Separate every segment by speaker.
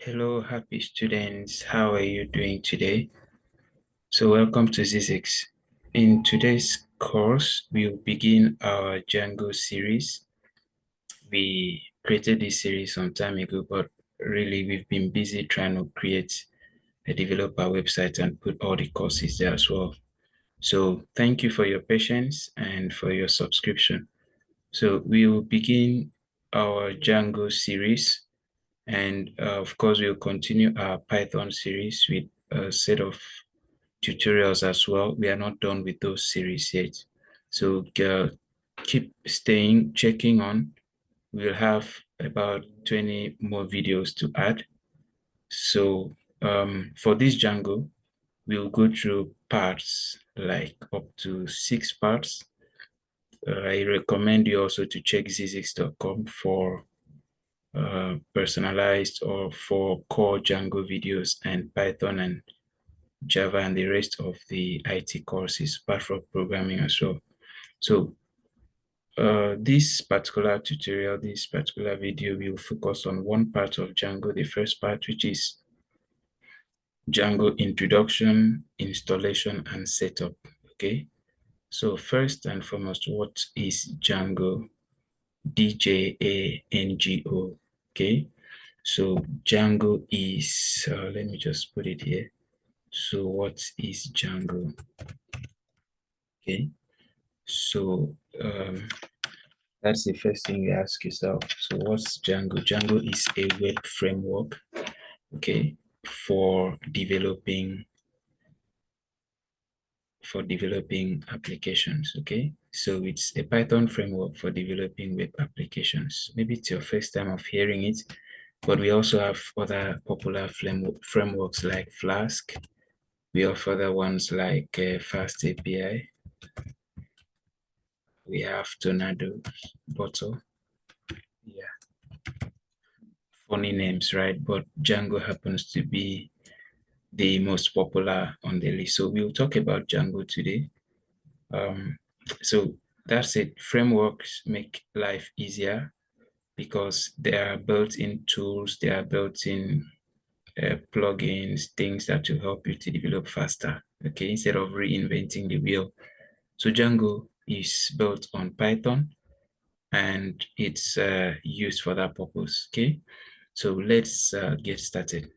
Speaker 1: Hello, happy students. How are you doing today? So welcome to Physics. In today's course, we'll begin our Django series. We created this series some time ago, but really we've been busy trying to develop our website and put all the courses there as well. So thank you for your patience and for your subscription. So we will begin our Django series. And of course, we'll continue our Python series with a set of tutorials as well. We are not done with those series yet. So keep checking on. We'll have about 20 more videos to add. So for this Django, we'll go through parts, like up to 6 parts. I recommend you also to check zizix.com for personalized or for core Django videos and Python and Java and the rest of the IT courses, apart from programming as well. So this particular tutorial, this particular video will focus on one part of Django, the first part, which is Django introduction, installation, and setup. Okay. So first and foremost, what is Django? Django. Okay. So Django is, let me just put it here. So what is Django? Okay. So that's the first thing you ask yourself. So what's Django? Django is a web framework, okay, for developing applications, okay? So it's a Python framework for developing web applications. Maybe it's your first time of hearing it, but we also have other popular frameworks like Flask. We have other ones like Fast API. We have Tornado, Bottle. Yeah, funny names, right? But Django happens to be the most popular on the list. So we'll talk about Django today. So that's it. Frameworks make life easier because there are built-in tools, there are built-in plugins, things that will help you to develop faster, okay, instead of reinventing the wheel. So Django is built on Python and it's used for that purpose, okay? So let's get started.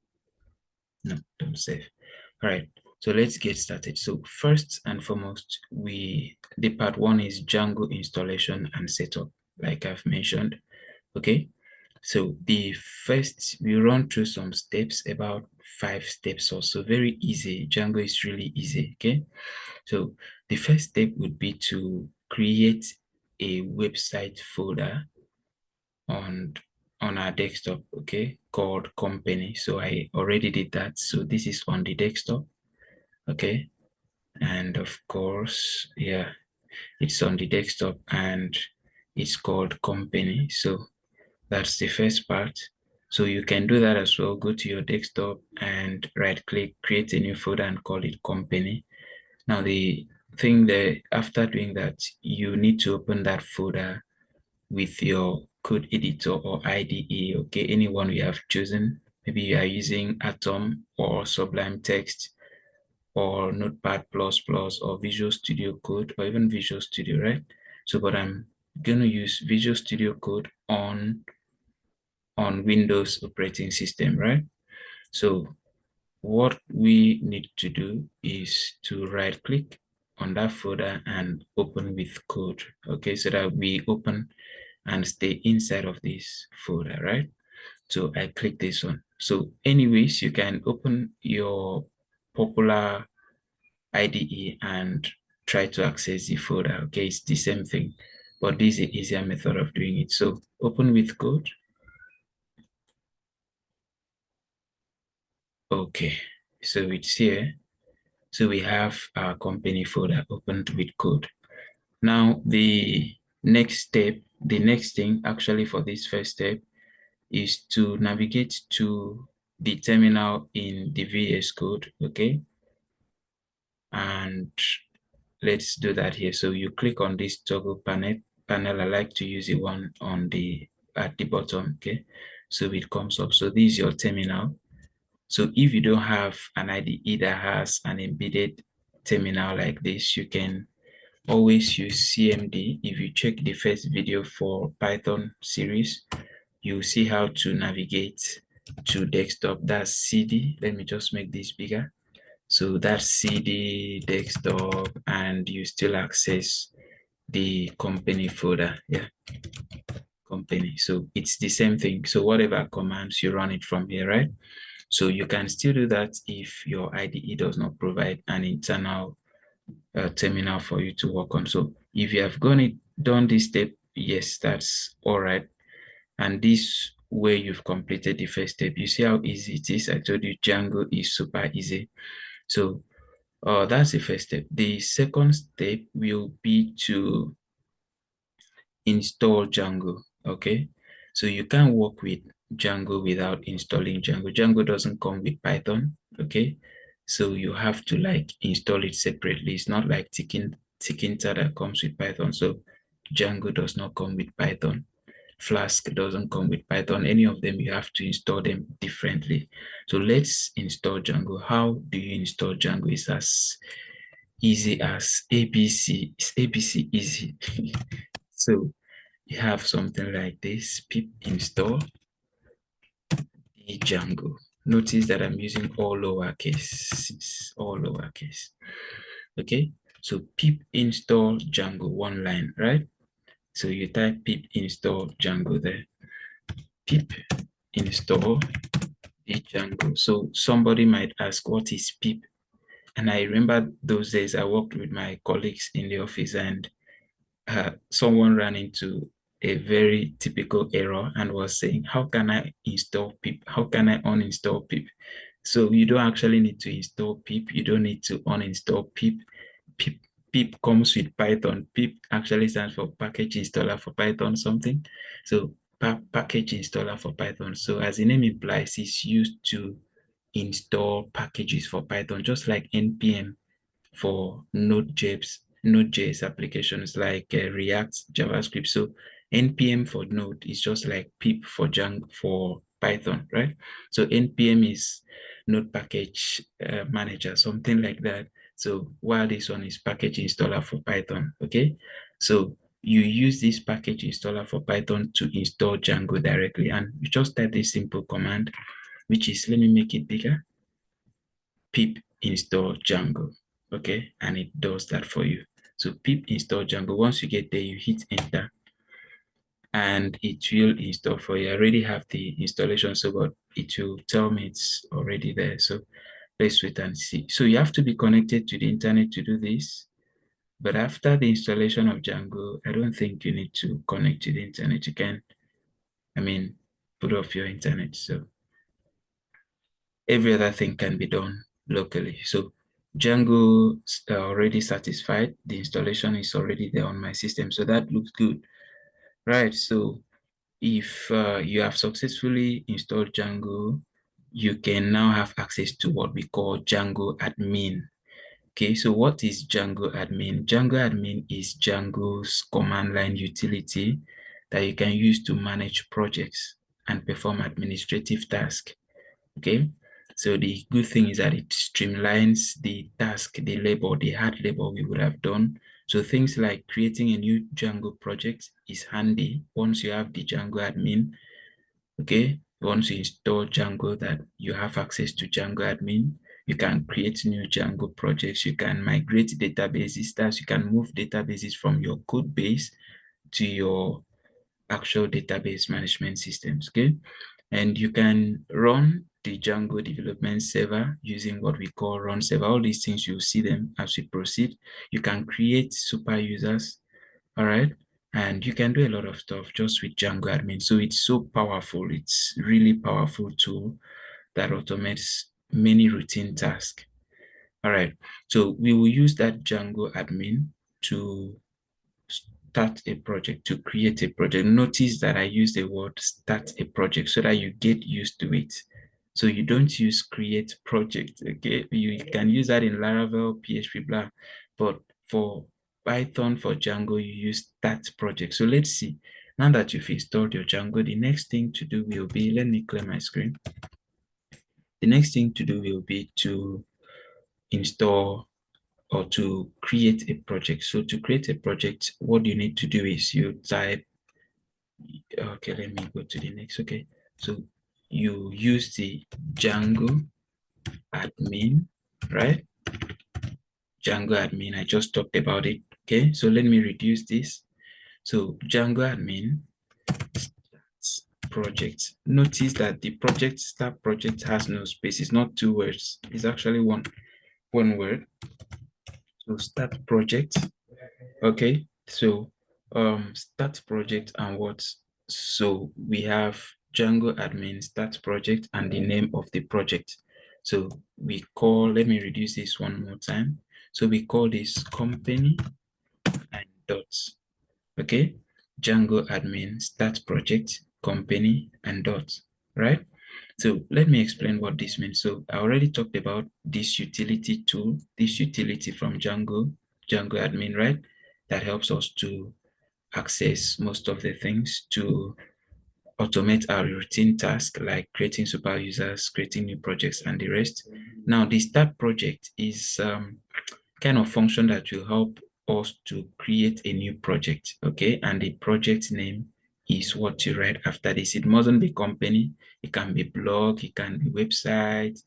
Speaker 1: No, don't save. All right, so let's get started. So first and foremost, the part one is Django installation and setup, like I've mentioned, okay? So the first, we run through some steps, about 5 steps or so, very easy. Django is really easy, okay? So the first step would be to create a website folder on our desktop, okay, called company. So I already did that. So this is on the desktop, okay, and of course, yeah, it's on the desktop and it's called company. So that's the first part. So you can do that as well. Go to your desktop and right click, create a new folder and call it company. Now the thing that after doing that, you need to open that folder with your code editor or IDE, okay, anyone you have chosen. Maybe you are using Atom or Sublime Text or Notepad++ or Visual Studio Code or even Visual Studio, right? So, but I'm going to use Visual Studio Code on Windows operating system, right? So what we need to do is to right click on that folder and open with code, okay, so that we open and stay inside of this folder, right? So I click this one. So anyways, you can open your popular IDE and try to access the folder, okay? It's the same thing, but this is an easier method of doing it. So open with code. Okay, so it's here. So we have our company folder opened with code. Now the next thing actually for this first step is to navigate to the terminal in the VS Code, okay? And let's do that here. So you click on this toggle panel. I like to use the one on at the bottom, okay? So it comes up. So this is your terminal. So if you don't have an IDE that has an embedded terminal like this, you can always use CMD. If you check the first video for Python series, you'll see how to navigate to desktop. That's CD. Let me just make this bigger. So that's CD, desktop, and you still access the company folder. Yeah, company. So it's the same thing. So whatever commands, you run it from here, right? So you can still do that if your IDE does not provide an internal terminal for you to work on. So if you have done this step, yes, that's all right. And this way you've completed the first step. You see how easy it is. I told you Django is super easy. So that's the first step. The second step will be to install Django. Okay. So you can't work with Django without installing Django. Django doesn't come with Python. Okay. So you have to like install it separately. It's not like Tkinter that comes with Python. So Django does not come with Python. Flask doesn't come with Python. Any of them, you have to install them differently. So let's install Django. How do you install Django? It's as easy as ABC. It's ABC easy. So you have something like this, pip install the Django. Notice that I'm using all lowercase, all lowercase. Okay, so pip install Django, one line, right? So you type pip install Django there, pip install the Django. So somebody might ask, what is pip? And I remember those days I worked with my colleagues in the office, and someone ran into a very typical error and was saying, how can I install pip? How can I uninstall pip? So you don't actually need to install pip. You don't need to uninstall pip. Pip, pip comes with Python. Pip actually stands for package installer for Python something. So package installer for Python. So as the name implies, it's used to install packages for Python, just like npm for Node.js applications like React, JavaScript. So npm for Node is just like pip for Django for Python, right? So npm is Node package manager, something like that. So while this one is package installer for Python, okay? So you use this package installer for Python to install Django directly, and you just type this simple command, which is, let me make it bigger, pip install Django. Okay, and it does that for you. So pip install Django. Once you get there, you hit enter and it will install for you. I already have the installation, so but it will tell me it's already there. So let's wait and see. So you have to be connected to the internet to do this. But after the installation of Django, I don't think you need to connect to the internet. You can, I mean, put off your internet. So every other thing can be done locally. So Django already satisfied. The installation is already there on my system. So that looks good. Right. So if you have successfully installed Django, you can now have access to what we call Django admin. Okay, so what is Django admin? Django admin is Django's command line utility that you can use to manage projects and perform administrative tasks. Okay, so the good thing is that it streamlines the task, the labor, the hard labor we would have done. So things like creating a new Django project is handy once you have the Django admin. Okay, once you install Django, that you have access to Django admin. You can create new Django projects. You can migrate databases. That you can move databases from your code base to your actual database management systems. Okay, and you can run the Django development server using what we call run server. All these things, you'll see them as we proceed. You can create super users, all right? And you can do a lot of stuff just with Django admin. So it's so powerful. It's really powerful tool that automates many routine tasks. All right, so we will use that Django admin to start a project, to create a project. Notice that I use the word start a project so that you get used to it. So you don't use create project, okay? You can use that in Laravel, PHP, blah. But for Python, for Django, you use start project. So let's see. Now that you've installed your Django, the next thing to do will be, let me clear my screen. The next thing to do will be to install or to create a project. So to create a project, what you need to do is you type, okay, let me go to the next, okay. So you use the Django admin, right? Django admin, I just talked about it, okay. So let me reduce this. So Django admin project. Notice that the project start project has no space. It's not two words. It's actually one word. So start project. Okay. So start project and what? So we have Django admin start project and the name of the project. So we call, let me reduce this one more time. So we call this company and dots. Okay. Django admin start project company and dots, right? So let me explain what this means. So I already talked about this utility tool, this utility from Django admin, right? That helps us to access most of the things, to automate our routine tasks like creating super users, creating new projects, and the rest. Now, the start project is kind of function that will help us to create a new project, okay? And the project name is what you write after this. It mustn't be company. It can be blog, it can be website,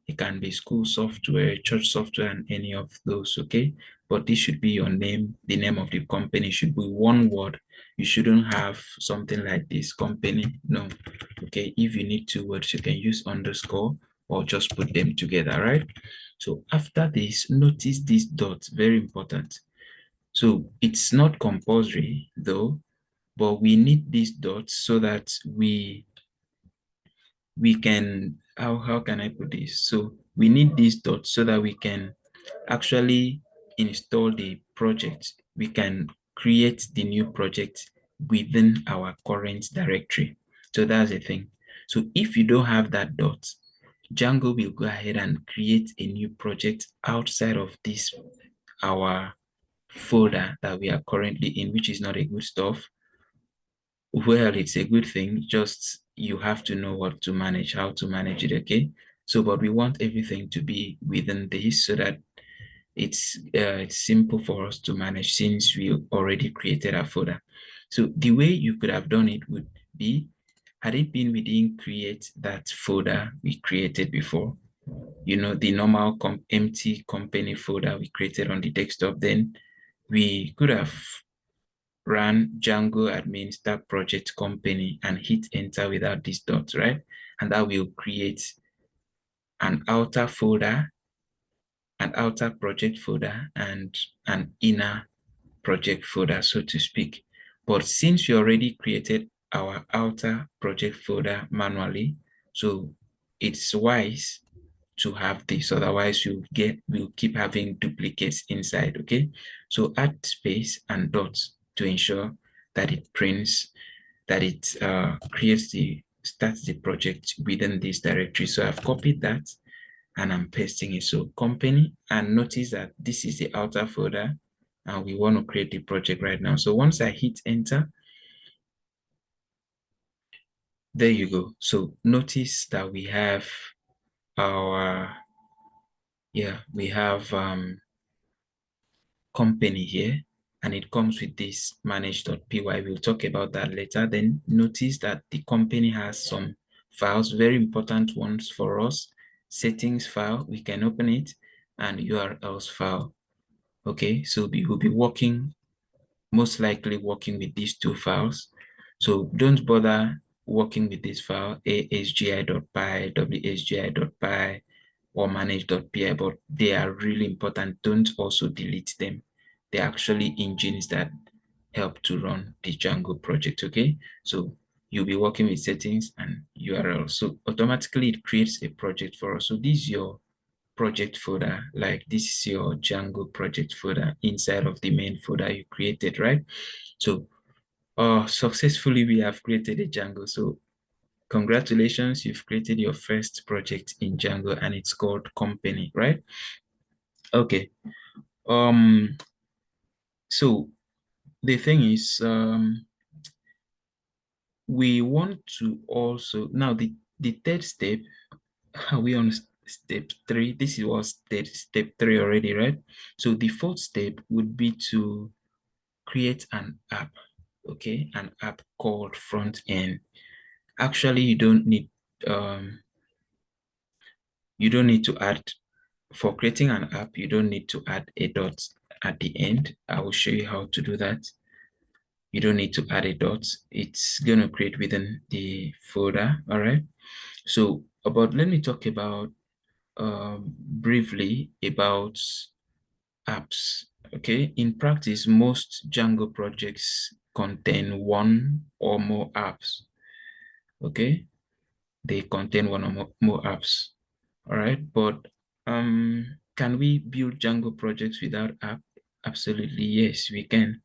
Speaker 1: it can be school software, church software, and any of those, okay? But this should be your name. The name of the company should be one word. You shouldn't have something like this, company, no. Okay, if you need two words, you can use underscore or just put them together, right? So after this, notice these dots, very important. So it's not compulsory though, but we need these dots so that we can, how can I put this? So we need these dots so that we can actually install the project. We can create the new project within our current directory. So that's the thing. So if you don't have that dot, Django will go ahead and create a new project outside of this, our folder that we are currently in, which is not a good stuff. Well, it's a good thing, just you have to know what to manage, how to manage it, okay? So, but we want everything to be within this so that it's simple for us to manage since we already created a folder. So the way you could have done it would be, had it been we didn't create that folder we created before, you know, the normal empty company folder we created on the desktop, then we could have ran Django admin start project company and hit enter without this dot, right? And that will create an outer folder, an outer project folder, and an inner project folder, so to speak. But since we already created our outer project folder manually, so it's wise to have this. Otherwise, we'll keep having duplicates inside. Okay. So add space and dots to ensure that it prints, that it starts the project within this directory. So I've copied that and I'm pasting it. So company, and notice that this is the outer folder and we want to create the project right now. So once I hit enter, there you go. So notice that we have our, yeah, we have company here, and it comes with this manage.py. We'll talk about that later. Then notice that the company has some files, very important ones for us. Settings file, we can open it, and URLs file. Okay, so we will be working, most likely working with these two files. So don't bother working with this file, asgi.py, wsgi.py, or manage.py, but they are really important. Don't also delete them. They're actually engines that help to run the Django project, okay? So you'll be working with settings and URL. So automatically it creates a project for us. So this is your project folder, like this is your Django project folder inside of the main folder you created, right? So successfully we have created a Django. So congratulations, you've created your first project in Django and it's called company, right? Okay. So the thing is, we want to also, now the third step, are we on step 3? This was step 3 already, right? So the fourth step would be to create an app, okay? An app called front end. Actually, you don't need to add, for creating an app, you don't need to add a dot at the end. I will show you how to do that. You don't need to add a dot. It's going to create within the folder, all right? So, let me talk about briefly about apps. Okay, in practice, most Django projects contain one or more apps. Okay, they contain one or more apps. All right, but can we build Django projects without app? Absolutely, yes, we can.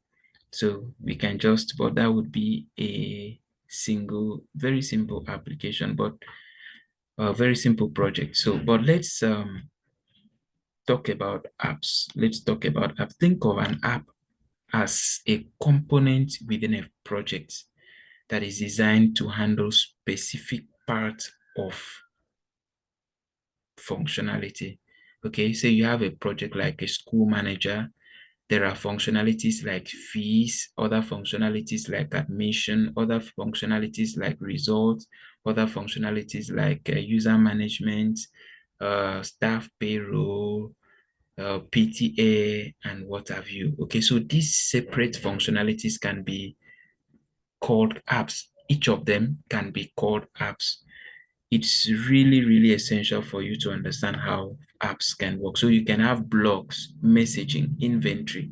Speaker 1: So we can just, but that would be a single, very simple application, but a very simple project. So, but let's talk about apps. Let's talk about apps. Think of an app as a component within a project that is designed to handle specific parts of functionality. Okay, so you have a project like a school manager. There are functionalities like fees, other functionalities like admission, other functionalities like results, other functionalities like user management, staff payroll, PTA, and what have you. Okay, so these separate functionalities can be called apps. Each of them can be called apps. It's really, really essential for you to understand how apps can work. So you can have blogs, messaging, inventory,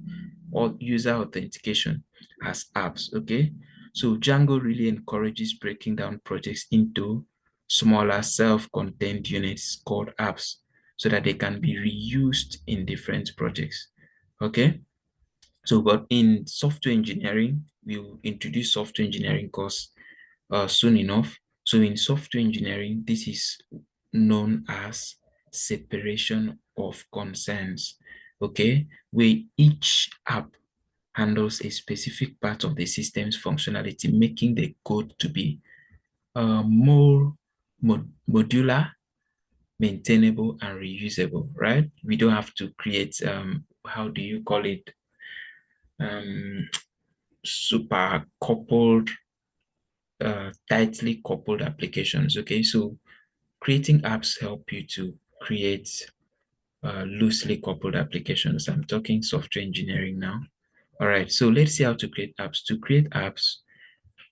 Speaker 1: or user authentication as apps, okay? So Django really encourages breaking down projects into smaller self-contained units called apps so that they can be reused in different projects, okay? So, but in software engineering, we'll introduce software engineering course soon enough. So in software engineering, this is known as separation of concerns, okay, where each app handles a specific part of the system's functionality, making the code to be more modular, maintainable, and reusable, right? We don't have to create, how do you call it, um, super coupled, tightly coupled applications, okay? So creating apps help you to create loosely coupled applications. I'm talking software engineering now. All right, so let's see how to create apps. To create apps,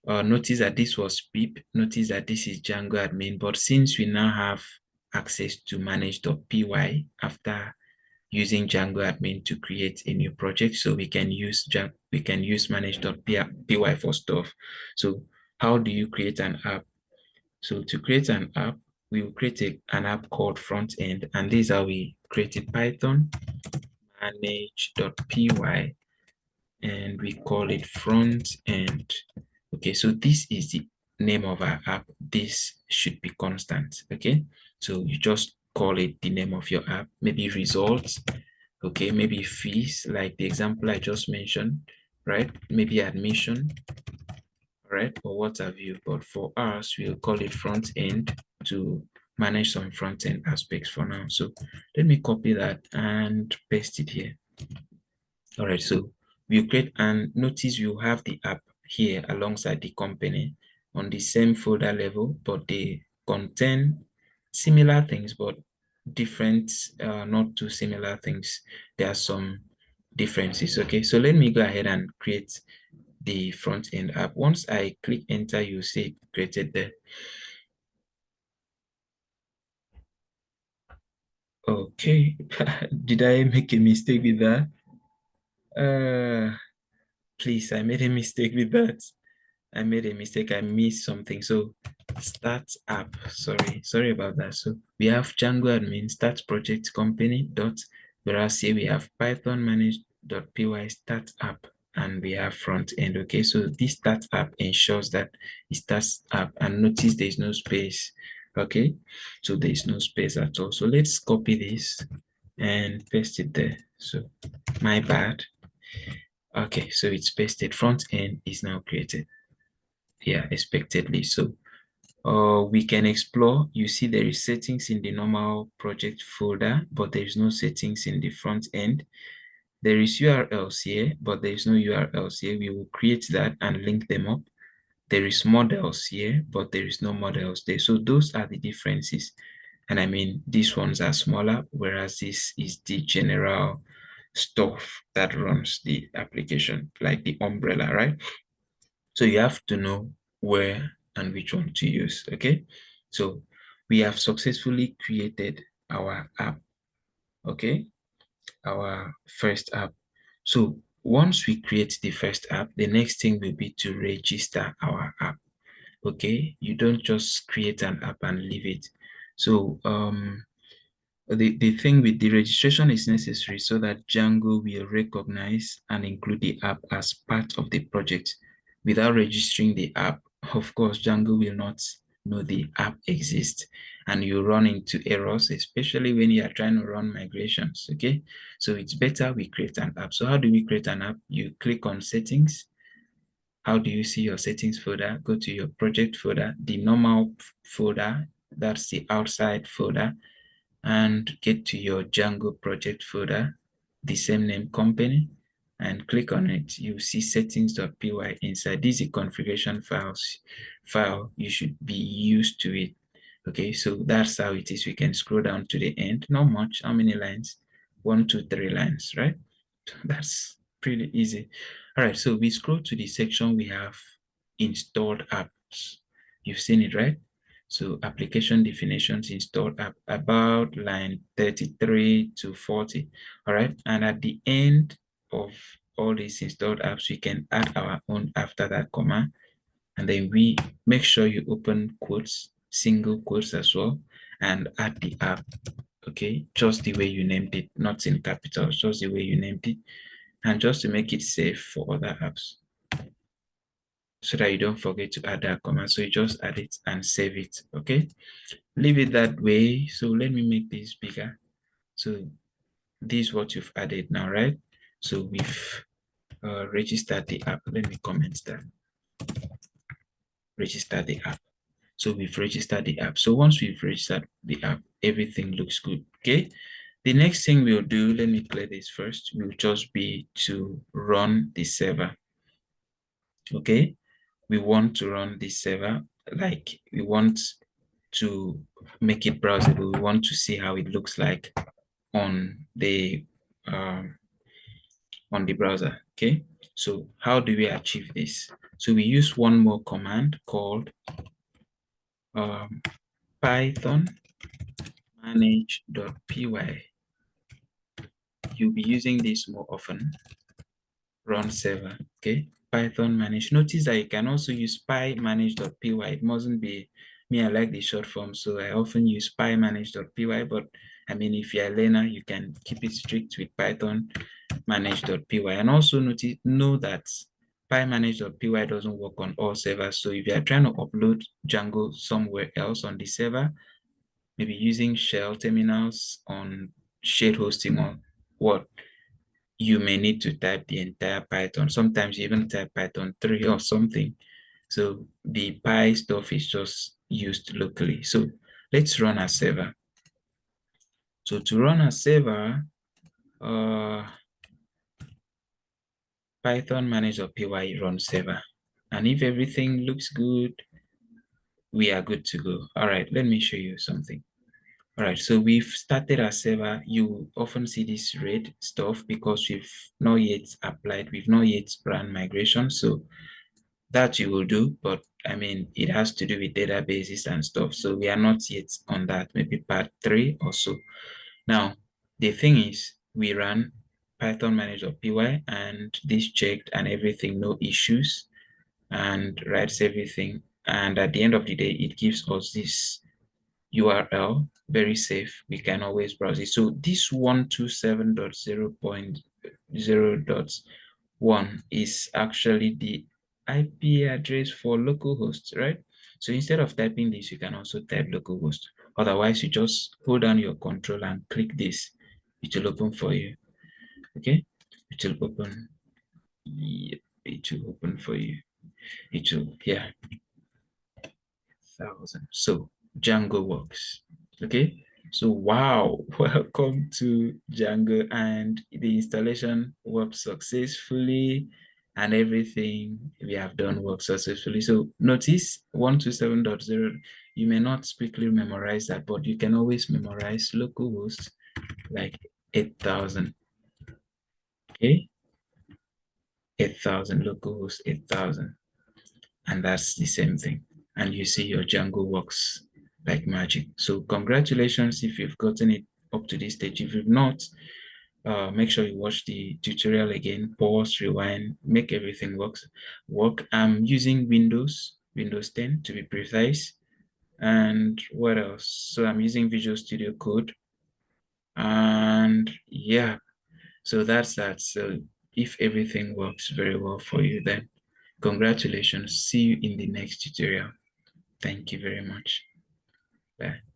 Speaker 1: notice that this was pip, notice that this is Django admin, but since we now have access to manage.py after using Django admin to create a new project, so we can use manage.py for stuff. So how do you create an app? So to create an app, we will create an app called front end, and this is how we created Python manage.py, and we call it front end. Okay, so this is the name of our app. This should be constant. Okay, so you just call it the name of your app, maybe results, okay, maybe fees, like the example I just mentioned, right? Maybe admission, right? Or what have you. But for us, we'll call it front end to manage some front end aspects for now. So let me copy that and paste it here. All right, so we'll create, and notice you have the app here alongside the company on the same folder level, but they contain similar things, but different, not too similar things. There are some differences. Okay, so let me go ahead and create the front end app. Once I click enter, you see it created there. Okay, did I make a mistake with that? Uh, please, I made a mistake with that. I made a mistake. I missed something. So start app. Sorry about that. So we have Django admin start project company dot, whereas here we have Python manage.py start app, and we have front end. Okay, so this start app ensures that it starts app, and notice there is no space. Okay, so there is no space at all. So let's copy this and paste it there. So my bad. Okay, so it's pasted. Front end is now created. yeah, expectedly. So we can explore. You see there is settings in the normal project folder, but there is no settings in the front end. There is URLs here, but there is no URLs here. We will create that and link them up. There is models here, but there is no models there. So those are the differences. And I mean, these ones are smaller, whereas this is the general stuff that runs the application, like the umbrella, right? So you have to know where and which one to use, okay? So we have successfully created our app, okay? Our first app. So once we create the first app, the next thing will be to register our app, okay? You don't just create an app and leave it. So the thing with the registration is necessary so that Django will recognize and include the app as part of the project. Without registering the app, of course, Django will not know the app exists and you run into errors, especially when you are trying to run migrations, okay? So it's better we create an app. So how do we create an app? You click on settings. How do you see your settings folder? Go to your project folder, the normal folder, that's the outside folder, and get to your Django project folder, the same name company, and click on it. You see settings.py inside. This is a configuration file. You should be used to it. Okay, so that's how it is. We can scroll down to the end. Not much. How many lines? 1, 2, 3 lines, right? That's pretty easy. All right, so we scroll to the section we have installed apps. You've seen it, right? So application definitions installed app about line 33 to 40. All right, and at the end of all these installed apps, we can add our own after that comma. And then we make sure you open quotes, single quotes as well, and add the app, okay? Just the way you named it, not in capitals, just the way you named it. And just to make it safe for other apps so that you don't forget to add that command. So you just add it and save it, okay? Leave it that way. So let me make this bigger. So this is what you've added now, right? So we've registered the app. Let me comment that. Register the app. So we've registered the app. So once we've registered the app, everything looks good, okay? The next thing we'll do, let me clear this first, will just be to run the server, okay? We want to run this server, like we want to make it browsable. We want to see how it looks like um, on the browser, okay? So how do we achieve this? So we use one more command called um, python manage.py. You'll be using this more often. Run server, okay? Python manage. Notice that you can also use py manage.py. It mustn't be me. I like the short form, so I often use py manage.py. But I mean, if you're a learner, you can keep it strict with Python manage.py. And also know that py manage.py doesn't work on all servers. So if you are trying to upload Django somewhere else on the server, maybe using shell terminals on shared hosting or what, you may need to type the entire Python. Sometimes you even type Python 3 or something. So the Py stuff is just used locally. So let's run a server. So to run a server, Python manage.py run server. And if everything looks good, we are good to go. All right, let me show you something. All right, so we've started our server. You often see this red stuff because we've not yet applied, we've not yet run migration. So that you will do, but I mean, it has to do with databases and stuff. So we are not yet on that, maybe part 3 or so. Now, the thing is, we ran Python manage.py and this checked and everything, no issues, and writes everything. And at the end of the day, it gives us this URL, very safe. We can always browse it. So this 127.0.0.1 is actually the IP address for localhost, right? So instead of typing this, you can also type localhost. Otherwise, you just hold down your control and click this. It will open for you. Okay? It will open. Yep, it will open for you. It will, yeah, 1,000. So Django works. Okay. So wow, welcome to Django, and the installation worked successfully and everything we have done works successfully. So notice 127.0, you may not quickly memorize that, but you can always memorize localhost like 8,000. Okay. 8,000 localhost 8,000. And that's the same thing. And you see your Django works like magic. So congratulations if you've gotten it up to this stage. If you've not, make sure you watch the tutorial again, pause, rewind, make everything work. I'm using Windows 10 to be precise. And what else? So I'm using Visual Studio Code. And yeah, so that's that. So if everything works very well for you, then congratulations. See you in the next tutorial. Thank you very much. Bye.